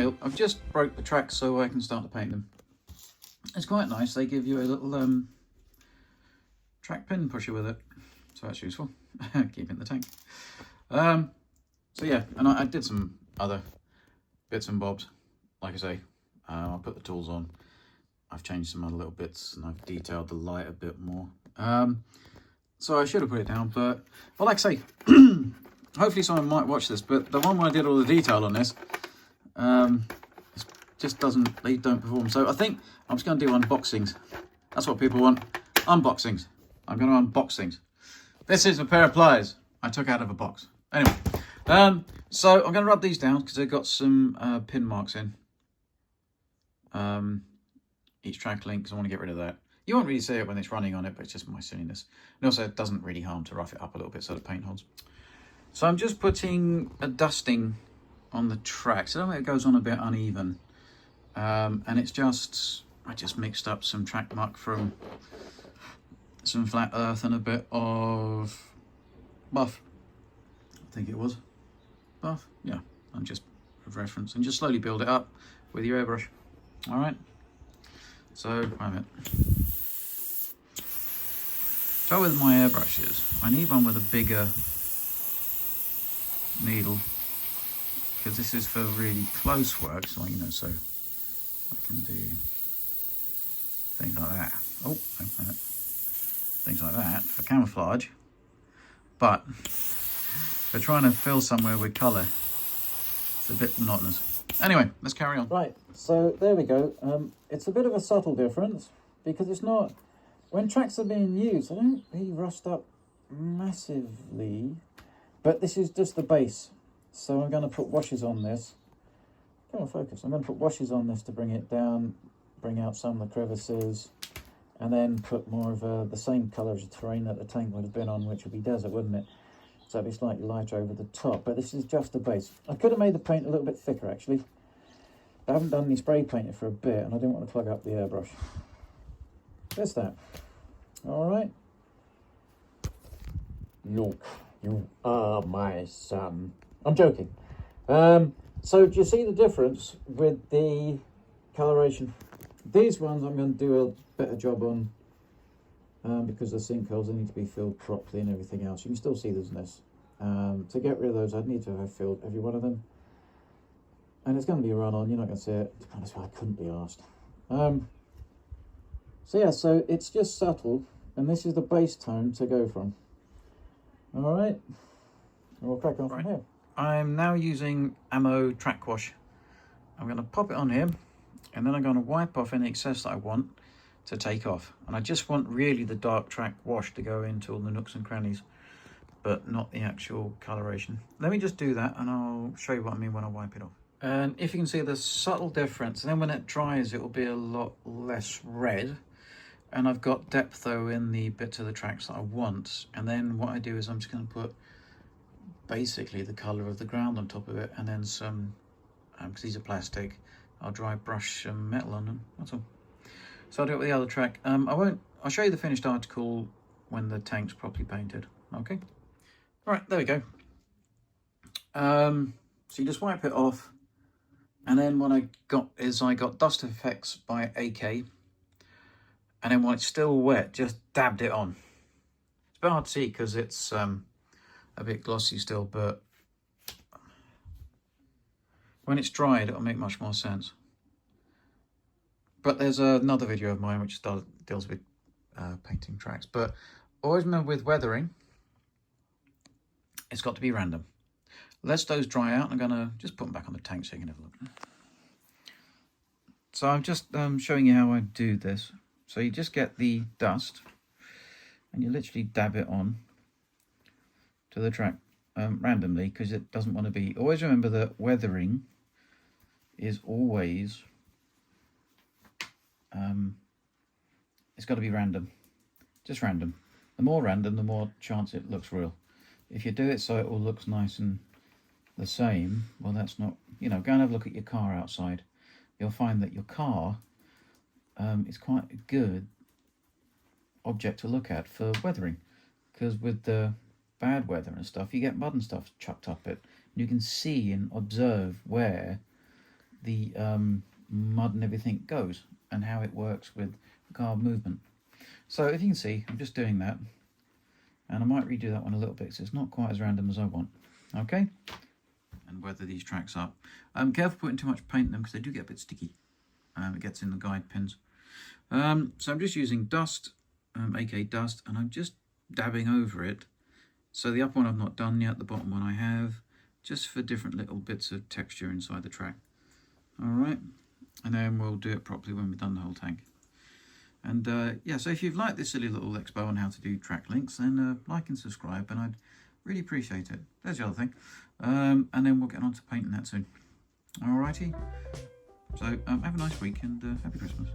try, I've just broke the tracks so I can start to paint them. It's quite nice. They give you a little track pin pusher with it, so that's useful. Keep it in the tank. So yeah, and I did some other bits and bobs. Like I say, I put the tools on. I've changed some other little bits and I've detailed the light a bit more. So I should have put it down, but well, like I say, hopefully someone might watch this. But the one where I did all the detail on this, it just doesn't. They don't perform. So I think I'm just going to do unboxings. That's what people want. Unboxings. I'm going to unbox things. This is a pair of pliers I took out of a box. Anyway, so I'm going to rub these down because they've got some pin marks in. Each track link, because I want to get rid of that. You won't really see it when it's running on it, but it's just my silliness. And also, it doesn't really harm to rough it up a little bit so the paint holds. So I'm just putting a dusting on the tracks. I don't think it goes on a bit uneven. And it's just, I just mixed up some track muck from some flat earth and a bit of buff. I think it was buff. Yeah, and just for reference, and just slowly build it up with your airbrush. All right. So, wait a minute. So with my airbrushes, I need one with a bigger needle because this is for really close work, so you know, so I can do things like that. Oh, wait a minute. Things like that for camouflage, but we're trying to fill somewhere with colour. It's a bit monotonous. Anyway, let's carry on. Right, so there we go. It's a bit of a subtle difference because it's not, when tracks are being used, they don't really rust up massively, but this is just the base. So I'm going to put washes on this. Come on, focus. I'm going to put washes on this to bring it down, bring out some of the crevices, and then put more of the same colour as the terrain that the tank would have been on, which would be desert, wouldn't it? So it'd be slightly lighter over the top, but this is just the base. I could have made the paint a little bit thicker, actually. I haven't done any spray painting for a bit, and I didn't want to clog up the airbrush. There's that. All right. Look, you are my son. I'm joking. So do you see the difference with the coloration? These ones I'm going to do a better job on because the sinkholes, they need to be filled properly and everything else. You can still see there's this. To get rid of those, I'd need to have filled every one of them. And it's going to be a run-on, you're not going to see it. To be honest, I couldn't be asked. So yeah, so it's just subtle, and this is the base tone to go from. All right, and we'll crack on from here. I'm now using Ammo Track Wash. I'm going to pop it on here, and then I'm going to wipe off any excess that I want to take off. And I just want really the dark track wash to go into all the nooks and crannies, but not the actual coloration. Let me just do that, and I'll show you what I mean when I wipe it off. And if you can see the subtle difference, and then when it dries, it will be a lot less red. And I've got depth though in the bits of the tracks that I want. And then what I do is I'm just going to put basically the colour of the ground on top of it, and then some, because these are plastic, I'll dry brush some metal on them. That's all. So I'll do it with the other track. I'll show you the finished article when the tank's properly painted. Okay. All right, there we go. So you just wipe it off. And then what I got is I got Dust Effects by AK. And then when it's still wet, just dabbed it on. It's a bit hard to see because it's a bit glossy still, but when it's dried, it'll make much more sense. But there's another video of mine which deals with painting tracks. But always remember with weathering, it's got to be random. Let those dry out. I'm going to just put them back on the tank so you can have a look. So I'm just showing you how I do this. So you just get the dust and you literally dab it on to the track randomly because it doesn't want to be. Always remember that weathering is always, it's got to be random. Just random. The more random, the more chance it looks real. If you do it so it all looks nice and the same, well, that's not, you know, go and have a look at your car outside. You'll find that your car is quite a good object to look at for weathering, because with the bad weather and stuff, you get mud and stuff chucked up it. You can see and observe where the mud and everything goes and how it works with the car movement. So if you can see, I'm just doing that, and I might redo that one a little bit so it's not quite as random as I want. Okay, and weather these tracks up. Careful putting too much paint in them because they do get a bit sticky. It gets in the guide pins. So I'm just using dust, aka dust, and I'm just dabbing over it. So the upper one I've not done yet, the bottom one I have, just for different little bits of texture inside the track. All right, and then we'll do it properly when we've done the whole tank. And yeah, so if you've liked this silly little expo on how to do track links, then like and subscribe, and I'd really appreciate it. There's the other thing. And then we'll get on to painting that soon. Alrighty. So have a nice week and happy Christmas.